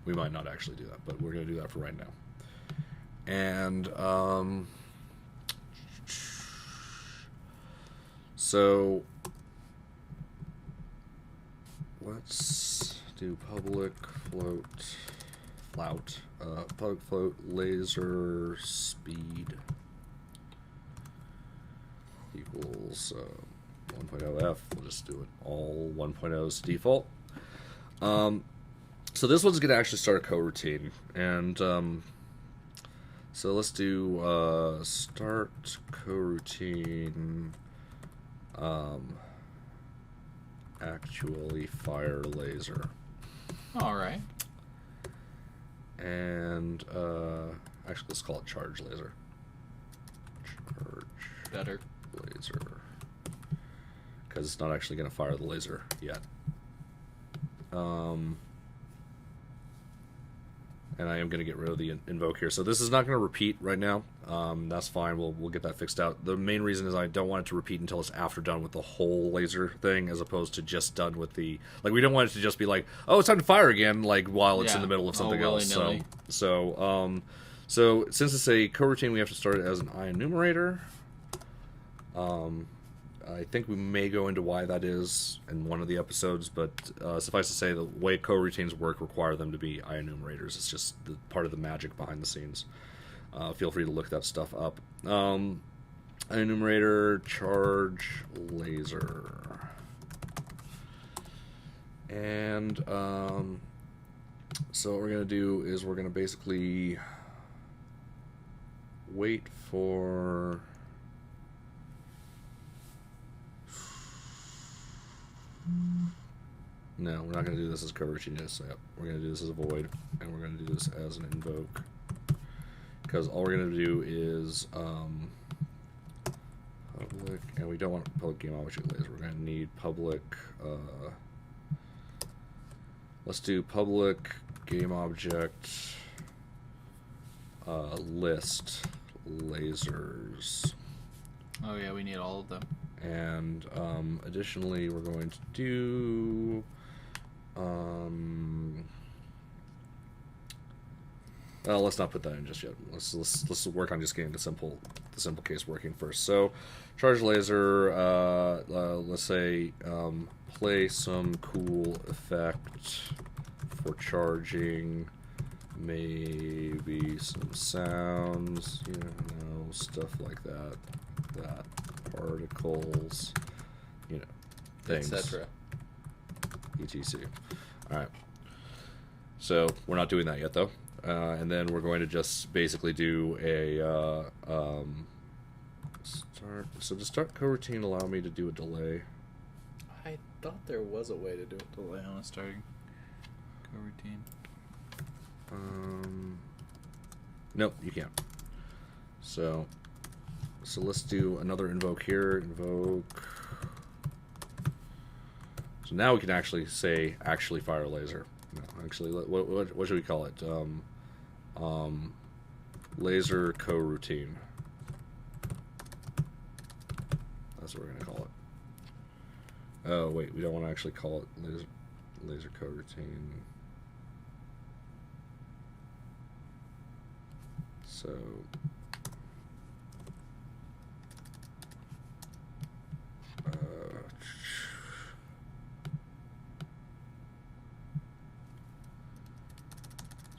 We might not actually do that, but we're going to do that for right now. And, so, let's do public float laser speed equals 1.0f. We'll just do it all 1.0's default. So this one's going to actually start a coroutine, and so let's do start coroutine actually fire laser. All right. And actually let's call it charge laser. Charge Better. laser. Because it's not actually going to fire the laser yet. And I am going to get rid of the invoke here. So this is not going to repeat right now. That's fine. We'll get that fixed out. The main reason is I don't want it to repeat until it's after done with the whole laser thing, as opposed to just done with the... Like, we don't want it to just be like, oh, it's time to fire again, like, while it's in the middle of something else. So since it's a coroutine, we have to start it as an IEnumerator. I think we may go into why that is in one of the episodes, but suffice to say, the way coroutines work require them to be IEnumerators. It's just part of the magic behind the scenes. Feel free to look that stuff up. IEnumerator, charge, laser. And so what we're going to do is we're going to basically wait for... No, we're not going to do this as coroutine. We're going to do this as a void, and we're going to do this as an invoke. Because all we're going to do is public, and we don't want public game object laser. We're going to need public. Let's do public game object list lasers. Oh yeah, we need all of them. And additionally, we're going to do well, let's not put that in just yet. Let's work on just getting the simple case working first. So, charge laser. Let's say play some cool effect for charging. Maybe some sounds, stuff like that. Particles, things, etc. etc. All right. So we're not doing that yet, though, and then we're going to just basically do a start. So to start coroutine, allow me to do a delay. I thought there was a way to do a delay on a starting coroutine. Nope, you can't. So So let's do another invoke here. Invoke. So now we can actually say, actually fire a laser. No, actually, what should we call it? Laser coroutine. That's what we're going to call it. Oh, wait, we don't want to actually call it laser coroutine. So...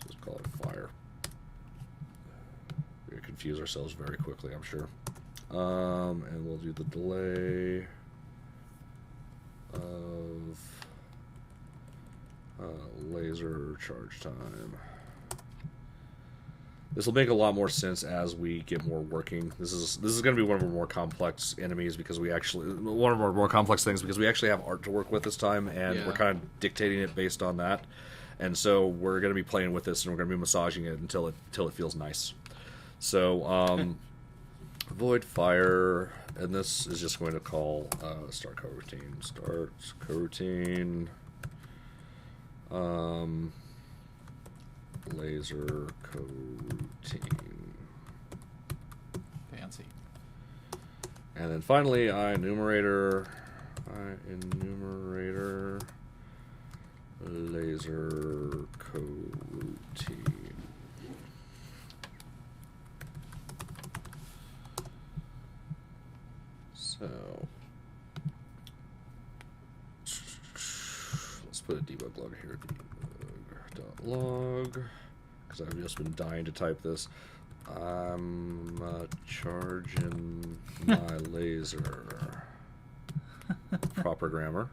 let's call it fire. We're going to confuse ourselves very quickly, I'm sure. And we'll do the delay of laser charge time. This will make a lot more sense as we get more working. This is going to be one of our more complex enemies because we actually one of our more complex things because we actually have art to work with this time, and we're kind of dictating it based on that. And so we're going to be playing with this, and we're going to be massaging it until it feels nice. So void fire, and this is just going to call start coroutine. Start coroutine. Laser coroutine. Fancy. And then finally, enumerator laser coroutine. So let's put a debug log here. Debug.log, because I've just been dying to type this. I'm charging my laser. Proper grammar.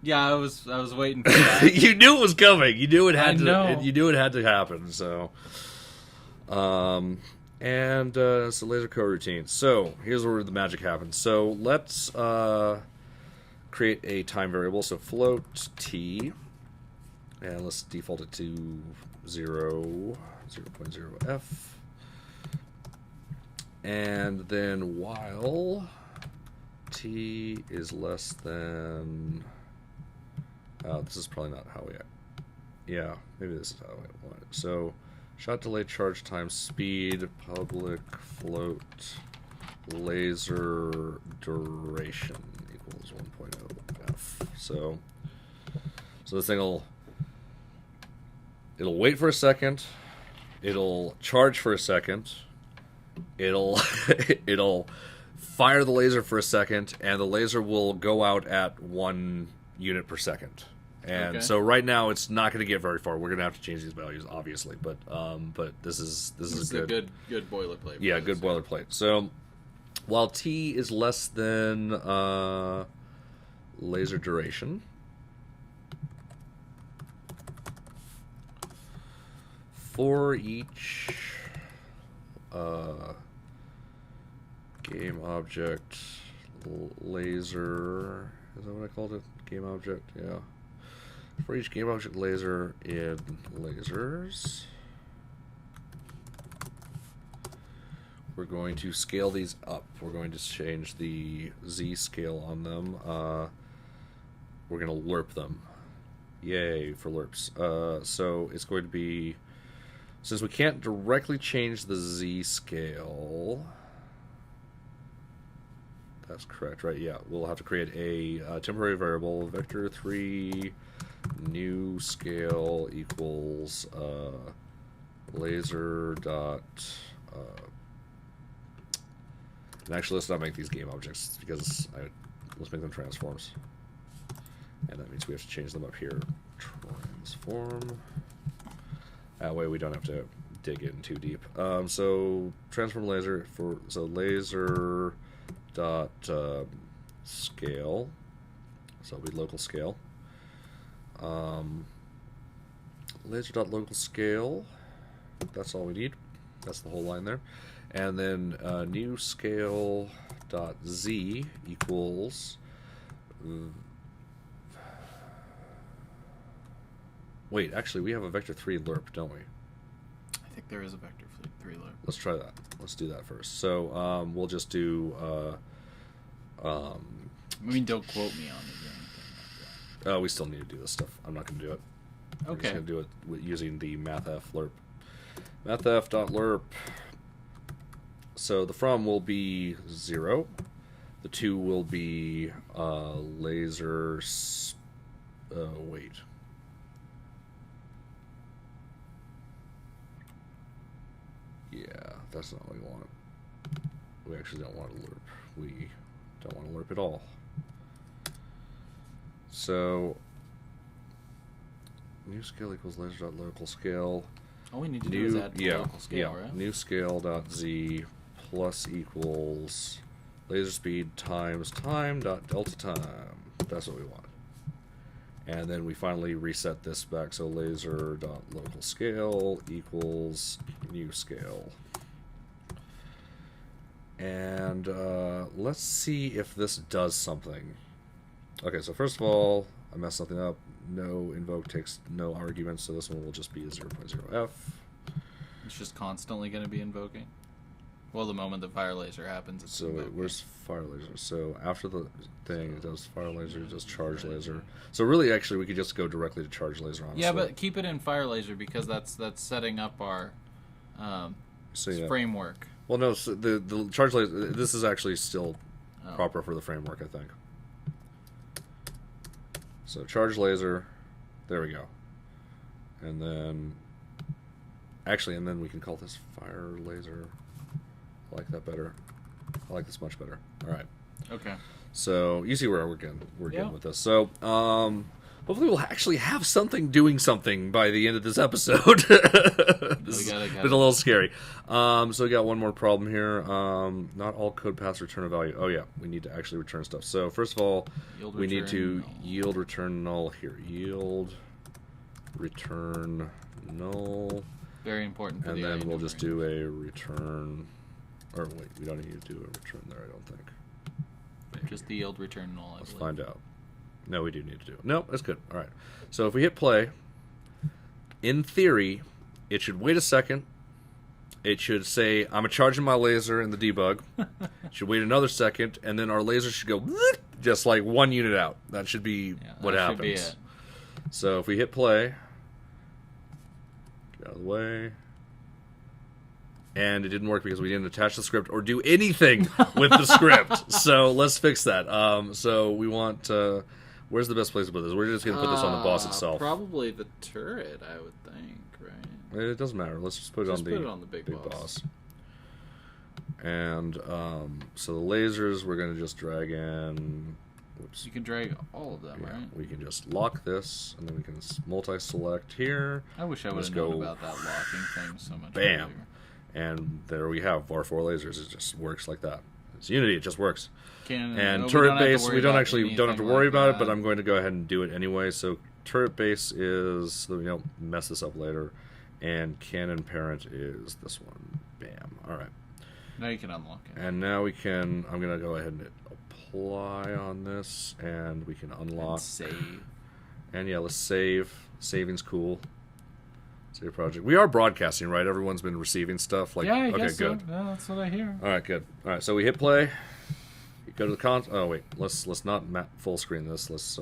Yeah, I was waiting for that. You knew it was coming. You knew it had to. You knew it had to happen. So, it's a laser coroutine. So here's where the magic happens. So let's create a time variable. So float t, and let's default it to 0.0f, and then while t is less than. This is probably not how we. Yeah, maybe this is how I want it. So, shot delay, charge time, speed, public float, laser duration equals 1.0f. So this thing it'll wait for a second. It'll charge for a second. It'll it'll fire the laser for a second, and the laser will go out at 1 unit per second. And so right now it's not going to get very far. We're going to have to change these values, obviously, but this is good. A good boilerplate. Yeah, good boilerplate. So while t is less than laser duration, for each game object laser, is that what I called it? Game object, yeah. For each game object laser in lasers, we're going to scale these up. We're going to change the Z scale on them. We're going to lerp them. Yay for lerps. So it's going to be, since we can't directly change the Z scale, that's correct, right? Yeah, we'll have to create a temporary variable, vector3 new scale equals laser dot. And actually, let's not make these game objects because let's make them transforms. And that means we have to change them up here. Transform. That way we don't have to dig in too deep. So transform laser laser dot scale. So it'll be local scale. Laser dot local scale. That's all we need. That's the whole line there. And then new scale dot z equals. Wait, actually, we have a vector3 lerp, don't we? I think there is a vector fleet 3 lerp. Let's try that. Let's do that first. So we'll just do. I mean, don't quote me on it or anything like that. Oh, we still need to do this stuff. I'm not going to do it. I'm just Okay. going to do it using the mathf lerp. Mathf.lerp. So the from will be 0. The to will be laser. Wait. Yeah, that's not what we want. We actually don't want a lerp. We don't want a lerp at all. So new scale equals laser.local scale. All we need to do is add the local scale, right? New scale.z plus equals laser speed times time.delta time. That's what we want. And then we finally reset this back, so laser.local scale equals new scale. And let's see if this does something. Okay, so first of all, I messed something up. No invoke takes no arguments, so this one will just be a 0.0f. It's just constantly going to be invoking. Well, the moment the fire laser happens, it's So wait, invoking. where's fire laser? So after the thing, it does fire laser, it does charge laser. So really, actually, we could just go directly to charge laser, honestly. Yeah, but keep it in fire laser because that's setting up our So, yeah. framework. Well, no, so the charge laser, this is actually still Oh. proper for the framework, I think. So charge laser, there we go. And then, actually, and then we can call this fire laser. I like that better. I like this much better. All right. Okay. So you see where we're getting Yeah. with this. So hopefully we'll actually have something doing something by the end of this episode. This has been a little scary. So we got one more problem here. Not all code paths return a value. Oh yeah, we need to actually return stuff. So first of all, we need to yield return null here. Yield return null. Very important for And the then IND we'll just frame. do a return. Or wait, we don't need to do a return there, I don't think. Maybe. Just the yield return null, I Let's believe. find out. No, we do need to do it. No, that's good. All right. So if we hit play, in theory, it should wait a second. It should say, I'm charging my laser in the debug. It should wait another second, and then our laser should go just like 1 unit out. That should be what that happens. should be it. So if we hit play, get out of the way. And it didn't work because we didn't attach the script or do anything with the script. So let's fix that. So we want... where's the best place to put this? We're just going to put this on the boss itself. Probably the turret, I would think, right? It doesn't matter. Let's just put it, Just on, put it on the big boss. And so the lasers, we're going to just drag in... Oops. You can drag all of them, Yeah, right? we can just lock this, and then we can multi-select here. I wish I would Let's have known go. about that locking thing so much Bam. earlier. And there we have our 4 lasers. It just works like that. It's Unity. It just works. And And turret base, we don't have to worry about it, but I'm going to go ahead and do it anyway. So turret base is, so that we don't mess this up later, and cannon parent is this one. Bam. All right. Now you can unlock it. And now we can, I'm going to go ahead and hit apply on this, and we can unlock. And save. And yeah, let's save. Saving's cool. Save project. We are broadcasting, right? Everyone's been receiving stuff. Like, Yeah, I okay, guess good. so. Yeah, that's what I hear. All right, good. All right, so we hit play. You go to the Oh wait, let's not full screen this. Let's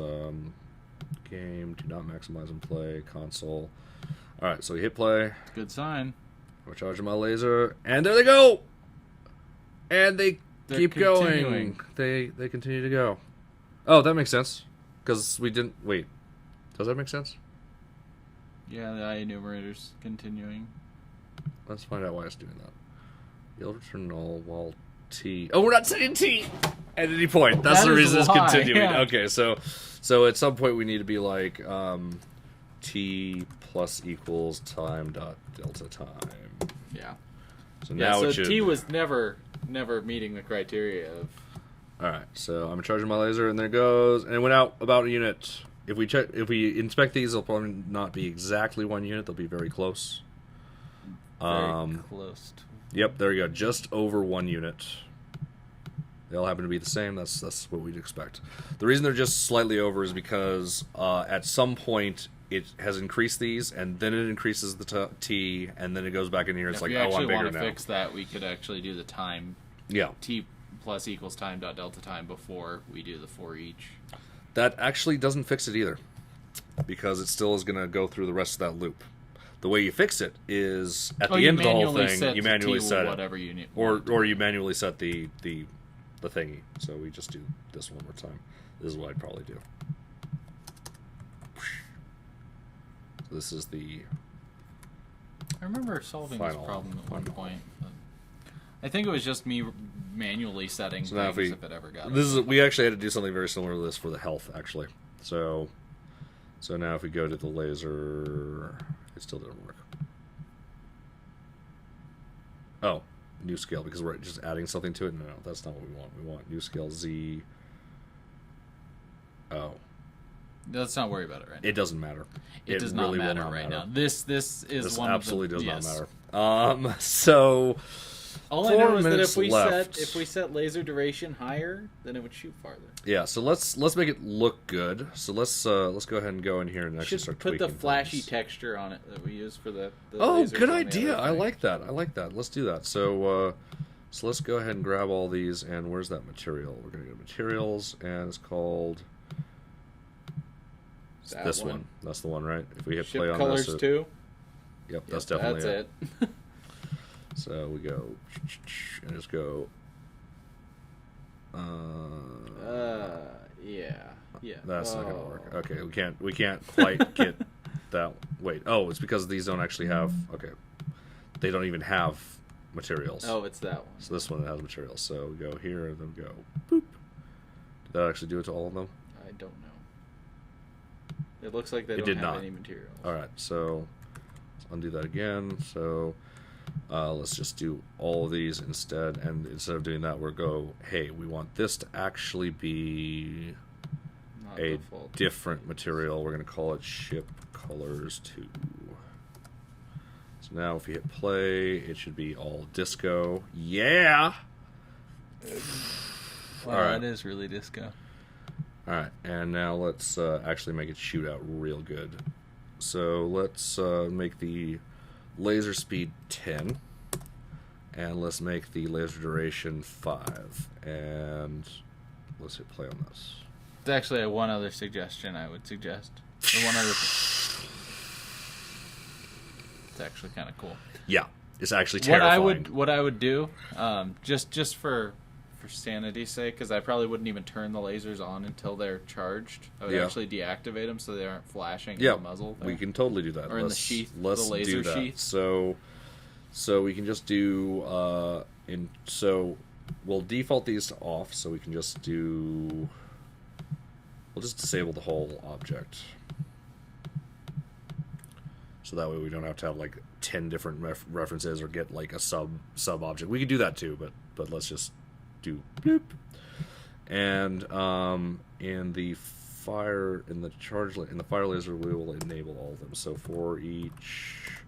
game. Do not maximize and play console. All right, so we hit play. Good sign. We're charging my laser, and there they go. And they They're keep continuing. going. They continue to go. Oh, that makes sense. Because we didn't wait. Does that make sense? Yeah, the I enumerator's continuing. Let's find out why it's doing that. Yield return null while T. Oh, we're not setting T at any point. That's That the is reason it's why, continuing. yeah. Okay, so at some point we need to be like T plus equals time dot delta time. Yeah. So Yeah, now so it should. T was never meeting the criteria of... All right, so I'm charging my laser, and there it goes, and it went out about a unit. If we inspect these, they'll probably not be exactly 1 unit. They'll be very close. Very close to... Yep, there you go. Just over 1 unit. They all happen to be the same. That's what we'd expect. The reason they're just slightly over is because at some point it has increased these, and then it increases the T, and then it goes back in here. It's If like, we oh, I'm actually bigger want to now. fix that, we could actually do the time. Yeah. T plus equals time dot delta time before we do the for each. That actually doesn't fix it either, because it still is going to go through the rest of that loop. The way you fix it is at the end of the whole thing, you manually set it, whatever you need, or you manually set the thingy. So we just do this one more time. This is what I'd probably do. So this is the. I remember solving this problem at one point. I think it was just me manually setting So now things if it ever got. We actually had to do something very similar to this for the health, actually. So now if we go to the laser, it still didn't work. Oh, new scale, because we're just adding something to it. No, that's not what we want. We want new scale Z. Oh, Let's not worry about it right now. it doesn't matter. It does not really will matter not right matter. now. This is This one absolutely of the, does yes. not matter. So All I know 4 is that minutes left. if we set laser duration higher, then it would shoot farther. Yeah, so let's make it look good. So let's go ahead and go in here and actually Should start put tweaking the flashy things. texture on it that we use for the Oh, lasers good on the idea. other I thing. like that. Let's do that. So let's go ahead and grab all these. And where's that material? We're gonna go to materials, and it's called That this one. That's the one, right? If we hit Ship play on colors this, too. Yep, that's Yep, definitely that's it. So we go and just go. Yeah. That's not gonna work. Okay, we can't quite get that. Wait, oh, it's because these don't actually have. Okay, they don't even have materials. Oh, it's that one. So this one has materials. So we go here and then go boop. Did that actually do it to all of them? I don't know. It looks like they It don't did have not. any materials. All right, so let's undo that again. So let's just do all of these instead. And instead of doing that, we'll go, hey, we want this to actually be Not a default. different material. We're going to call it ship colors 2. So now if you hit play, it should be all disco. Yeah! Wow, All right. that is really disco. All right, and now let's actually make it shoot out real good. So let's make the laser speed 10, and let's make the laser duration 5, and let's hit play on this. There's actually one other suggestion I would suggest. Or one other. It's actually kind of cool. Yeah, it's actually terrifying. What I would do, just for sanity's sake, because I probably wouldn't even turn the lasers on until they're charged. I would Yeah. actually deactivate them so they aren't flashing Yeah, in the muzzle. we there. can totally do that. Or in the sheath, the Let's laser do that. sheath. So we can just do so we'll default these to off. So we can just do. We'll just disable the whole object. So that way we don't have to have like 10 different references or get like a sub object. We could do that too, but let's just do bloop. And in the fire laser we will enable all of them. So for each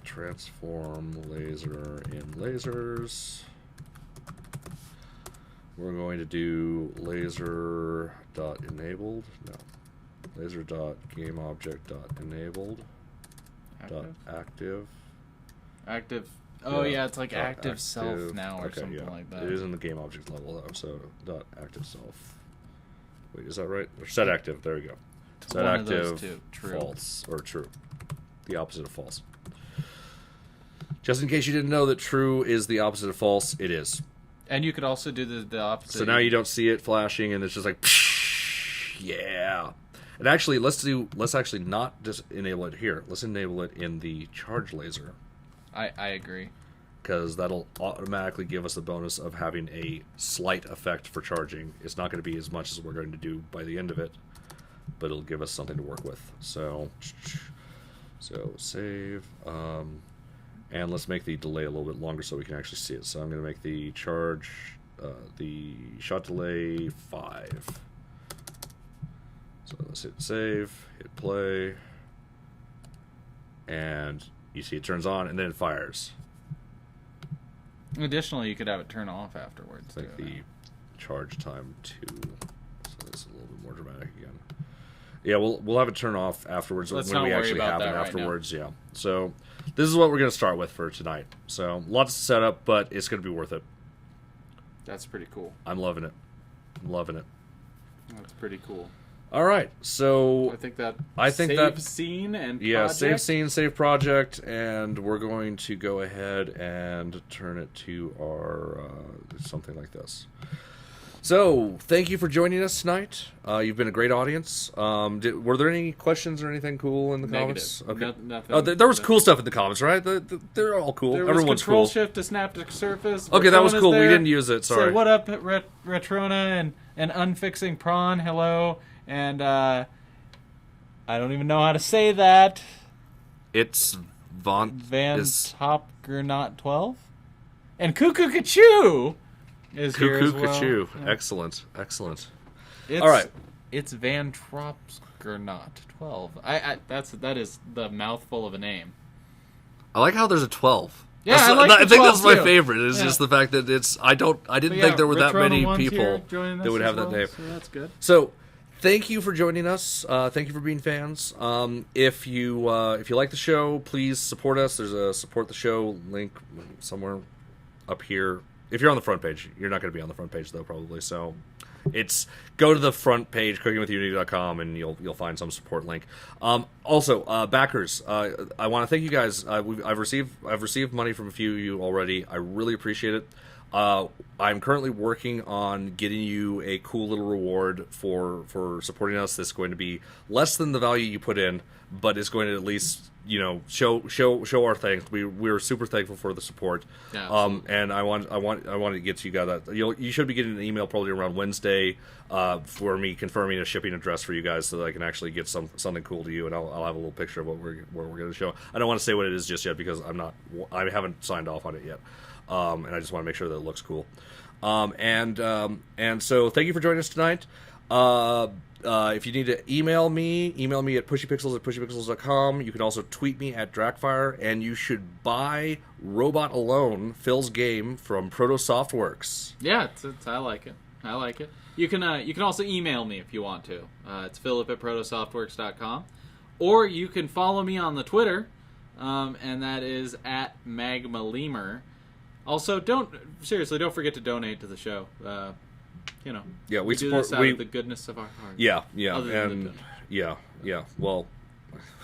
transform laser in lasers, we're going to do laser dot enabled. No. Laser dot game object dot enabled dot active. Active. Oh yeah, it's like dot active self now or okay, something yeah. like that. It is in the game object level though. So dot active self. Wait, is that right? Or set active. There we go. Set one of those active two. True. false or true. The opposite of false. Just in case you didn't know that true is the opposite of false, it is. And you could also do the opposite. So now you don't see it flashing, and it's just like, yeah. And actually, let's actually not just enable it here. Let's enable it in the charge laser, I agree. because that'll automatically give us the bonus of having a slight effect for charging. It's not going to be as much as we're going to do by the end of it, but it'll give us something to work with. So save, and let's make the delay a little bit longer so we can actually see it. So I'm going to make the charge, the shot delay 5. So let's hit save, hit play, and you see it turns on and then it fires. Additionally, you could have it turn off afterwards. It's like too. the charge time 2. So this is a little bit more dramatic again. Yeah, we'll have it turn off afterwards Let's when not we worry actually about have it that right afterwards. Yeah. So this is what we're gonna start with for tonight. So lots to set up, but it's gonna be worth it. That's pretty cool. I'm loving it. I'm loving it. That's pretty cool. All right. So I think that save that scene and project. save scene, save project, and we're going to go ahead and turn it to our something like this. So, thank you for joining us tonight. You've been a great audience. Were there any questions or anything cool in the comments? Negative. Okay. Nothing. Oh, there was cool stuff in the comments, right? They're all cool. There was Everyone's control cool. shift to snap to surface. Okay, that was Retrona's cool. We there. didn't use it. Sorry. Say what up, Retrona and Unfixing Prawn. Hello. And I don't even know how to say that. It's Van Top Gernot 12. And Cuckoo Cachoo is here as Cuckoo well. Cachoo. Yeah. Excellent. It's, All right. It's Van Tropsgernot 12. That is the mouthful of a name. I like how there's a 12. Yeah, I like I the think that's 12 my too. favorite. It's Yeah. just the fact that it's. I didn't But think there were that Retrona many one's here people joining us that would as have that well, name. So that's good. So, thank you for joining us. Thank you for being fans. If you like the show, please support us. There's a support the show link somewhere up here. If you're on the front page, you're not going to be on the front page though, probably. So, it's go to the front page, cookingwithunity.com, and you'll find some support link. Also, backers, I want to thank you guys. I've received money from a few of you already. I really appreciate it. I'm currently working on getting you a cool little reward for supporting us. That's going to be less than the value you put in, but it's going to at least show our thanks. We're super thankful for the support. Yeah, and I want to get to you guys that you should be getting an email probably around Wednesday for me confirming a shipping address for you guys so that I can actually get something cool to you, and I'll have a little picture of what we're going to show. I don't want to say what it is just yet because I haven't signed off on it yet. And I just want to make sure that it looks cool. And so thank you for joining us tonight. If you need to email me at pushypixels@pushypixels.com. You can also tweet me at Drakfire, and you should buy Robot Alone, Phil's game from Proto Softworks. Yeah, I like it. I like it. You can also email me if you want to. It's philip@protosoftworks.com. Or you can follow me on the Twitter, and that is at magmalemur. Also, don't forget to donate to the show. Yeah, we do support this out of the goodness of our heart. Yeah, Other than and the yeah. Well,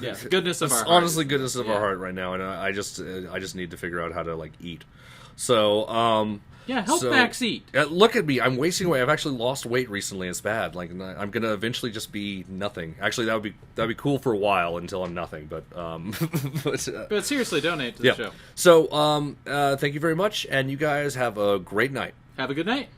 yeah, goodness of it's our heart. honestly goodness of our heart right now, and I just need to figure out how to eat. So help Max eat. Look at me, I'm wasting away. I've actually lost weight recently. It's bad. I'm gonna eventually just be nothing. Actually, that'd be cool for a while until I'm nothing. But but seriously, donate to the show. So thank you very much, and you guys have a great night. Have a good night.